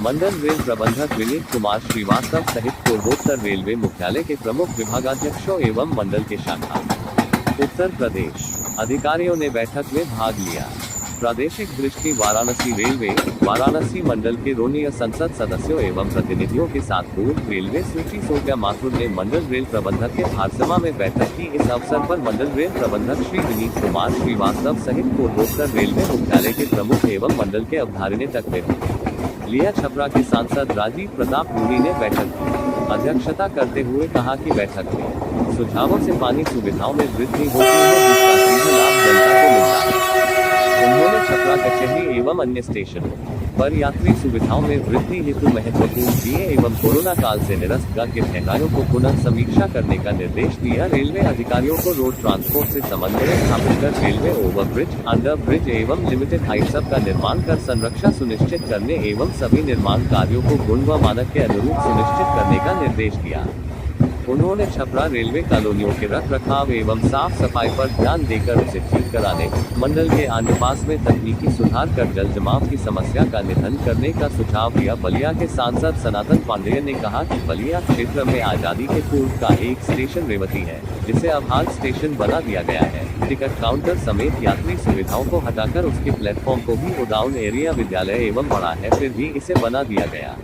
मंडल rail प्रबंधक विनीत कुमार श्रीवास्तव सहित पूर्वोत्तर रेलवे मुख्यालय के प्रमुख विभागाध्यक्षों एवं मंडल के शाखा उत्तर प्रदेश अधिकारियों ने बैठक में भाग लिया। प्रादेशिक दृष्टि वाराणसी रेलवे वाराणसी मंडल के रोनीय संसद सदस्यों एवं प्रतिनिधियों के साथ पूर्व रेलवे सूची सोफिया माथुर ने मंडल रेल प्रबंधक के भारसभा में बैठक की। इस अवसर पर मंडल रेल प्रबंधक श्री विनीत कुमार श्रीवास्तव सहित पूर्वोत्तर रेलवे मुख्यालय के प्रमुख एवं मंडल के अवधारिणी तक में लिया। छपरा के सांसद राजीव प्रताप रूडी ने बैठक की अध्यक्षता करते हुए कहा कि बैठक में सुझावों से पानी सुविधाओं में वृद्धि होती है, जिसका सीधा लाभ जनता को मिलता है। उन्होंने छपरा कचहरी एवं अन्य स्टेशनों पर यात्री सुविधाओं में वृद्धि हेतु महत्वपूर्ण किए एवं कोरोना काल से निरस्त के ठहरायों को पुनः समीक्षा करने का निर्देश दिया। रेलवे अधिकारियों को रोड ट्रांसपोर्ट से समन्वय स्थापित कर रेलवे ओवरब्रिज, अंडर ब्रिज एवं लिमिटेड हाइट सब का निर्माण कर संरक्षा सुनिश्चित करने एवं सभी निर्माण कार्यों को गुण व मानक के अनुरूप सुनिश्चित करने का निर्देश दिया। उन्होंने छपरा रेलवे कॉलोनियों के रख रखाव एवं साफ सफाई पर ध्यान देकर उसे ठीक कराने, मंडल के अंडरपास में तकनीकी सुधार कर जल जमाव की समस्या का निधन करने का सुझाव दिया। बलिया के सांसद सनातन पांडेय ने कहा कि बलिया क्षेत्र में आजादी के पूर्व का एक स्टेशन रेवती है, जिसे अब हाल स्टेशन बना दिया गया है। टिकट काउंटर समेत यात्री सुविधाओं को हटाकर उसके प्लेटफॉर्म को भी गोडाउन एरिया विद्यालय एवं बड़ा है, फिर भी इसे बना दिया गया।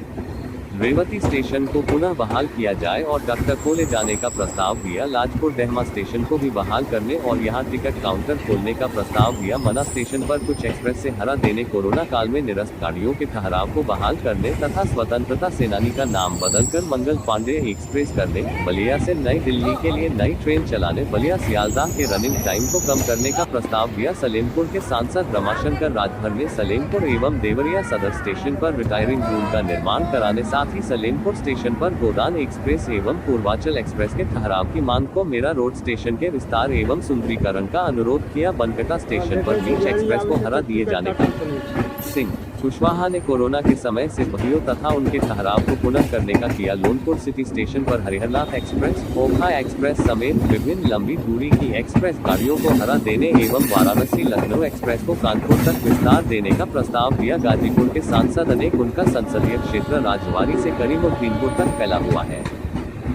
रेवती स्टेशन को पुनः बहाल किया जाए और डॉक्टर खोले जाने का प्रस्ताव दिया। लाजपुर डेहमा स्टेशन को भी बहाल करने और यहां टिकट काउंटर खोलने का प्रस्ताव दिया। मना स्टेशन पर कुछ एक्सप्रेस से हरा देने, कोरोना काल में निरस्त गाड़ियों के ठहराव को बहाल करने तथा स्वतंत्रता सेनानी का नाम बदलकर मंगल पांडेय एक्सप्रेस करने, बलिया से नई दिल्ली के लिए नई ट्रेन चलाने, बलिया सियालदाह के रनिंग टाइम को कम करने का प्रस्ताव दिया। सलेमपुर के सांसद रमाशंकर राजभर ने सलेमपुर एवं देवरिया सदर स्टेशन पर रिटायरिंग रूम का निर्माण कराने, साथ ही सलेमपुर स्टेशन पर गोदान एक्सप्रेस एवं पूर्वांचल एक्सप्रेस के ठहराव की मांग को मेरा रोड स्टेशन के विस्तार एवं सुंदरीकरण का अनुरोध किया। बनकटा स्टेशन पर बीच एक्सप्रेस को हरा दिए जाने का सिंह कुशवाहा ने कोरोना के समय से बहियों तथा उनके ठहराव को पुनः करने का किया। लोनपुर सिटी स्टेशन पर हरिहरनाथ एक्सप्रेस, ओखा एक्सप्रेस समेत विभिन्न लंबी दूरी की एक्सप्रेस गाड़ियों को हरा देने एवं वाराणसी लखनऊ एक्सप्रेस को कानपुर तक विस्तार देने का प्रस्ताव दिया। गाजीपुर के सांसद अनेक उनका संसदीय क्षेत्र राजवाड़ी से करीमुद्दीनपुर तक फैला हुआ है।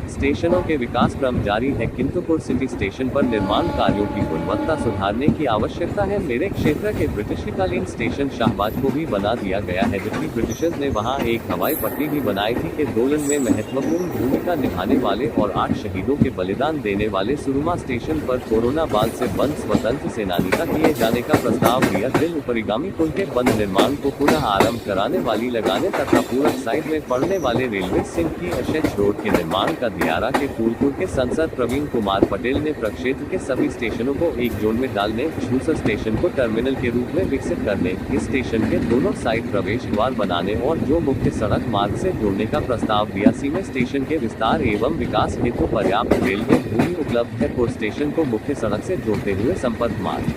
स्टेशनों के विकास क्रम जारी है, किंतु पुर सिटी स्टेशन पर निर्माण कार्यों की गुणवत्ता सुधारने की आवश्यकता है। मेरे क्षेत्र के ब्रिटिशकालीन स्टेशन शाहबाज को भी बना दिया गया है, जबकि ब्रिटिशर्स ने वहां एक हवाई पट्टी भी बनाई थी। के दोलन में महत्वपूर्ण भूमिका निभाने वाले और 8 शहीदों के बलिदान देने वाले सुरमा स्टेशन पर कोरोना बाद से बंद स्वतंत्र सेनानी का किए जाने का प्रस्ताव दिया। दिल उपरिगामी पुल के बंद निर्माण को पुनः आरम्भ कराने वाली लगाने तथा पूरब साइड में पड़ने वाले रेलवे सिंह की एसएच रोड के निर्माण का दियारा के फूलपुर के सांसद प्रवीण कुमार पटेल ने प्रक्षेत्र के सभी स्टेशनों को एक जोन में डालने, झूसर स्टेशन को टर्मिनल के रूप में विकसित करने, इस स्टेशन के दोनों साइड प्रवेश द्वार बनाने और जो मुख्य सड़क मार्ग से जोड़ने का प्रस्ताव दिया। सीमे स्टेशन के विस्तार एवं विकास हेतु पर्याप्त रेलवे भूमि उपलब्ध है। पुर स्टेशन को मुख्य सड़क से जोड़ते हुए संपर्क मार्ग,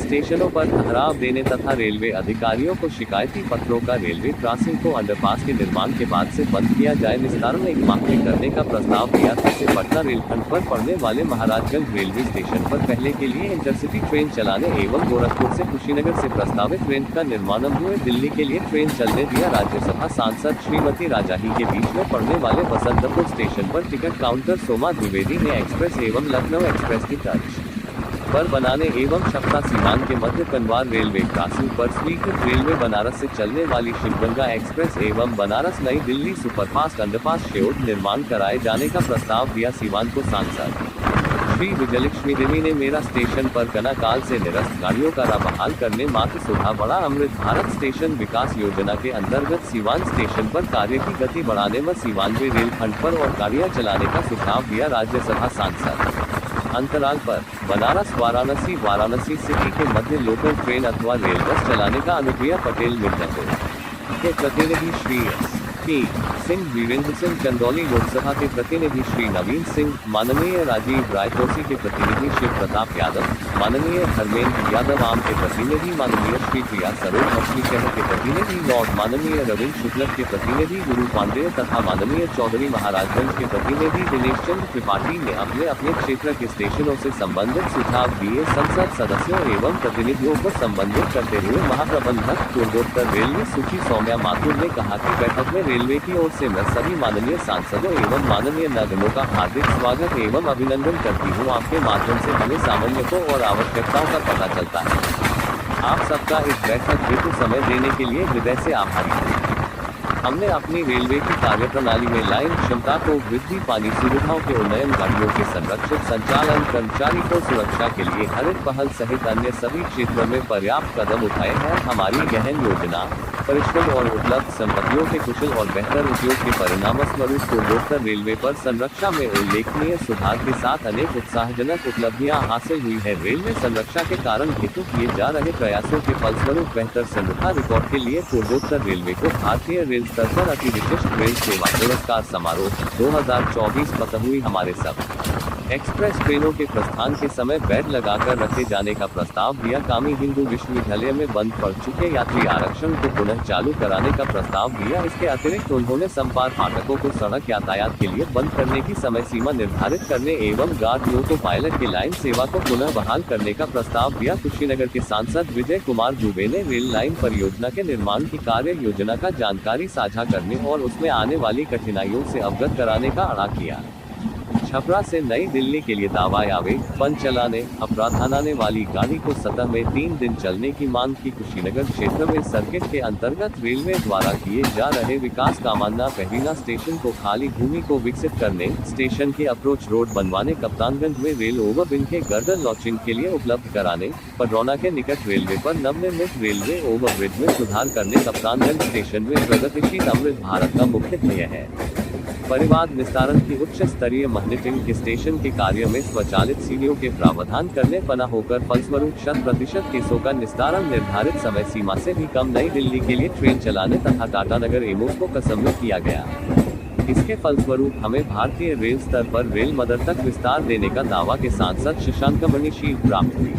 स्टेशनों पर ठहराव देने तथा रेलवे अधिकारियों को शिकायती पत्रों का रेलवे क्रॉसिंग को अंडरपास के निर्माण के बाद से बंद किया जाए। निस्तारण एक माह में करने का प्रस्ताव दिया। जिससे पटना रेलखंड पर पड़ने वाले महाराजगंज रेलवे स्टेशन पर पहले के लिए इंटरसिटी ट्रेन चलाने एवं गोरखपुर से कुशीनगर से प्रस्तावित ट्रेन का निर्माण हुए दिल्ली के लिए ट्रेन चलने दिया। राज्यसभा सांसद श्रीमती राजाही के बीच में पड़ने वाले बसंतपुर स्टेशन पर टिकट काउंटर सोमा द्विवेदी ने एक्सप्रेस एवं लखनऊ एक्सप्रेस की तर्ज पर बनाने एवं छपरा सीमांत के मध्य कनवार रेलवे क्रॉसिंग पर स्वीकृत रेलवे बनारस से चलने वाली शिवगंगा एक्सप्रेस एवं बनारस नई दिल्ली सुपरफास्ट अंडरपास शेड निर्माण कराए जाने का प्रस्ताव दिया। सीमांत को सांसद श्री विजयलक्ष्मी देवी ने मेरा स्टेशन पर कोरोना काल से निरस्त गाड़ियों का बहाल करने, मातृ सुधा बड़ा अमृत भारत स्टेशन विकास योजना के अंतर्गत सीवान स्टेशन पर कार्य की गति बढ़ाने व सीवानवे रेलखंड पर और गाड़ियां चलाने का सुझाव दिया। राज्यसभा सांसद अंतराल पर बनारस वाराणसी वाराणसी सिटी के मध्य लोकल ट्रेन अथवा रेल बस चलाने का अनुप्रिया पटेल मिर्जापुर के प्रतिनिधि श्री एस पी सिंह, वीरेंद्र सिंह चंदौली लोकसभा के प्रतिनिधि श्री नवीन सिंह, माननीय राजीव रायतोसी के प्रतिनिधि शिव प्रताप यादव, माननीय धर्मेंद्र यादव आम के प्रतिनिधि, माननीय श्री प्रिया सरोज मछली शहर के प्रतिनिधि नौड, माननीय रविंद्र शुक्ल के प्रतिनिधि गुरु पांडेय तथा माननीय चौधरी महाराजगंज के प्रतिनिधि दिनेश चंद्र त्रिपाठी ने अपने अपने क्षेत्र के स्टेशनों से संबंधित सुझाव दिए। संसद सदस्यों एवं प्रतिनिधियों को संबोधित करते हुए महाप्रबंधक पूर्वोत्तर रेलवे सुची सौम्या माथुर ने कहा कि बैठक में रेलवे की ओर से मैं सभी माननीय सांसदों एवं माननीय नागरिकों का हार्दिक स्वागत एवं अभिनंदन करती हूँ। आपके माध्यम से हमें सामान्यों और आवश्यकताओं का पता चलता है। आप सबका इस बैठक हेतु समय देने के लिए हृदय से आभारी हूँ। हमने अपनी रेलवे की कार्यप्रणाली में लाइन क्षमता को वृद्धि, पानी सुविधाओं के उन्नयन, गाड़ियों के संरक्षित संचालन, कर्मचारी को सुरक्षा के लिए हरित पहल सहित अन्य सभी क्षेत्रों में पर्याप्त कदम उठाए हैं। हमारी गहन योजना, परिश्रम और उपलब्ध संपत्तियों के कुशल और बेहतर उपयोग के परिणामस्वरूप पूर्वोत्तर रेलवे पर संरक्षा में उल्लेखनीय सुधार के साथ अनेक उत्साहजनक उपलब्धियां हासिल हुई है। रेलवे संरक्षा के कारण हेतु किए जा रहे प्रयासों के फलस्वरूप बेहतर संरक्षा रिकॉर्ड के लिए पूर्वोत्तर रेलवे को भारतीय रेल स्तर पर अति विशिष्ट रेल सेवा पुरस्कार समारोह 2024 पता हुई। हमारे सब एक्सप्रेस ट्रेनों के प्रस्थान के समय बेड लगाकर रखे जाने का प्रस्ताव दिया। कामी हिंदू विश्वविद्यालय में बंद पड़ चुके यात्री आरक्षण को पुनः चालू कराने का प्रस्ताव दिया। इसके अतिरिक्त उन्होंने संपार फाटकों को सड़क यातायात के लिए बंद करने की समय सीमा निर्धारित करने एवं गार्ड लोको पायलट की लाइन सेवा को पुनः बहाल करने का प्रस्ताव दिया। कुशीनगर के सांसद विजय कुमार दुबे ने रेल लाइन परियोजना के निर्माण की कार्य योजना का जानकारी साझा करने और उसमें आने वाली कठिनाइयों से अवगत कराने का आह्वान किया। छपरा से नई दिल्ली के लिए दवाई आवेग बंद चलाने, अपराधाने वाली गाड़ी को सतह में 3 दिन चलने की मांग की। कुशीनगर क्षेत्र में सर्किट के अंतर्गत रेलवे द्वारा किए जा रहे विकास कामांना पहरीना स्टेशन को खाली भूमि को विकसित करने, स्टेशन के अप्रोच रोड बनवाने, कप्तानगंज में रेल ओवरब्रिज के गर्दर लॉन्चिंग के लिए उपलब्ध कराने, पडरौना के निकट रेलवे पर नवनिर्मित रेलवे ओवरब्रिज में सुधार करने, कप्तानगंज स्टेशन में प्रगतिशील अमृत भारत का मुख्य ध्येय है। परिवाद निस्तारण की उच्च स्तरीय मॉनिटरिंग के स्टेशन के कार्य में स्वचालित सीढ़ियों के प्रावधान करने पना होकर फलस्वरूप 100% केसों का निस्तारण निर्धारित समय सीमा से भी कम नई दिल्ली के लिए ट्रेन चलाने तथा टाटानगर एमओस को कसम किया गया। इसके फलस्वरूप हमें भारतीय रेल स्तर पर रेल मदर तक विस्तार देने का दावा के सांसद शशांक मणिशील प्राप्त हुई।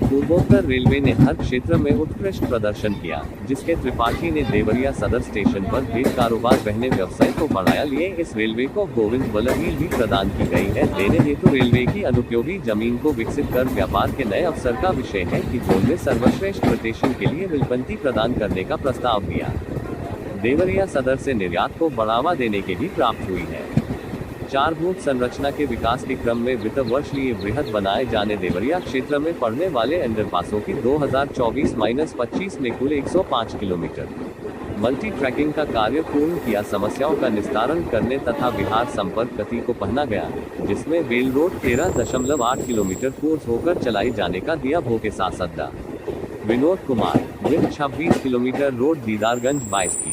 पूर्वोत्तर रेलवे ने हर क्षेत्र में उत्कृष्ट प्रदर्शन किया, जिसके त्रिपाठी ने देवरिया सदर स्टेशन पर भेड़ कारोबार बहने व्यवसाय को बढ़ाया लिए। इस रेलवे को गोविंद बल्लभ भी प्रदान की गई है। देने हेतु रेलवे की अनुपयोगी जमीन को विकसित कर व्यापार के नए अवसर का विषय है कि जोन में सर्वश्रेष्ठ स्टेशन के लिए विलपंती प्रदान करने का प्रस्ताव दिया। देवरिया सदर से निर्यात को बढ़ावा देने के भी प्राप्त हुई है। चारभूत संरचना के विकास के क्रम में वित्त वर्ष लिए बृहद बनाए जाने देवरिया क्षेत्र में पड़ने वाले अंडरपासों की 2024-25 में कुल 105 किलोमीटर मल्टी ट्रैकिंग का कार्य पूर्ण किया। समस्याओं का निस्तारण करने तथा बिहार संपर्क गति को पहना गया, जिसमें बेल रोड 13.8 किलोमीटर कोर्स होकर चलाई जाने का दिया भोके सासद्दा। Vinod Kumar with 26 kilometre road Didarganj 22 की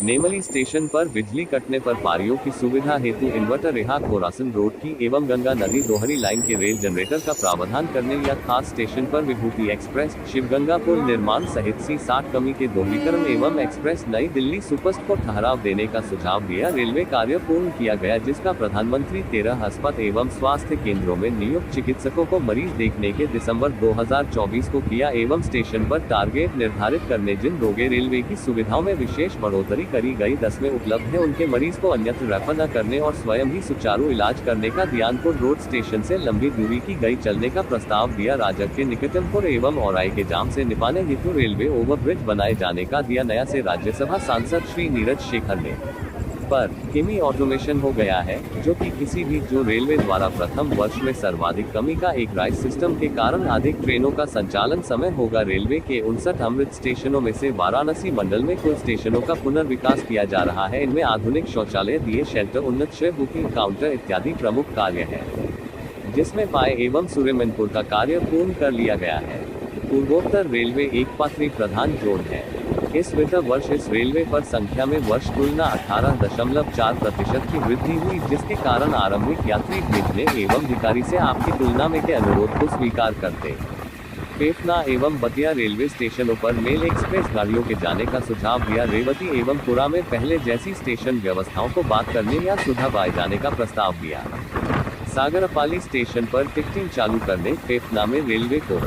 नेमली स्टेशन पर बिजली कटने पर पारियों की सुविधा हेतु इन्वर्टर रिहा खोरासन रोड की एवं गंगा नदी दोहरी लाइन के रेल जनरेटर का प्रावधान करने या खास स्टेशन पर विभूति एक्सप्रेस, शिवगंगा पुल निर्माण सहित C60 कमी के दोहरीकरण एवं एक्सप्रेस नई दिल्ली सुपरफास्ट को ठहराव देने का सुझाव दिया। रेलवे कार्य पूर्ण किया गया, जिसका प्रधानमंत्री 13 अस्पताल एवं स्वास्थ्य केंद्रों में नियुक्त चिकित्सकों को मरीज देखने के दिसंबर 2024 को किया एवं स्टेशन पर टारगेट निर्धारित करने जिन रोगे रेलवे की सुविधाओं में विशेष बढ़ोतरी करी गई 10 में उपलब्ध है, उनके मरीज को अन्यत्र रेफर न करने और स्वयं ही सुचारू इलाज करने का दियानपुर रोड स्टेशन से लंबी दूरी की गई चलने का प्रस्ताव दिया। राजग के निकटमपुर एवं औराई के जाम से निपाने हेतु रेलवे ओवरब्रिज बनाए जाने का दिया। नया से राज्यसभा सांसद श्री नीरज शेखर ने पर किमी ऑटोमेशन हो गया है, जो कि किसी भी जो रेलवे द्वारा प्रथम वर्ष में सर्वाधिक कमी का एक राइस सिस्टम के कारण अधिक ट्रेनों का संचालन समय होगा। रेलवे के 59 अमृत स्टेशनों में से वाराणसी मंडल में कुल स्टेशनों का पुनर्विकास किया जा रहा है। इनमें आधुनिक शौचालय दिए, शेल्टर, उन्नत श्रेय बुकिंग काउंटर इत्यादि प्रमुख कार्य है, जिसमें पाए एवं सूर्यमनपुर का कार्य पूर्ण कर लिया गया है। पूर्वोत्तर रेलवे एक पात्री प्रधान जोन है। इस वित्त वर्ष इस रेलवे पर संख्या में वर्ष तुलना 18.4% की वृद्धि हुई, जिसके कारण आरंभिक यात्री भेजने एवं अधिकारी से आपकी तुलना में के अनुरोध को स्वीकार करते फेफना एवं बतिया रेलवे स्टेशनों पर मेल एक्सप्रेस गाड़ियों के जाने का सुझाव दिया। रेवती एवं पुरा में पहले जैसी स्टेशन व्यवस्थाओं को बात करने या सुधार पाए जाने का प्रस्ताव दिया। सागरपाली स्टेशन पर टिकटिंग चालू करने, फेफना में रेलवे को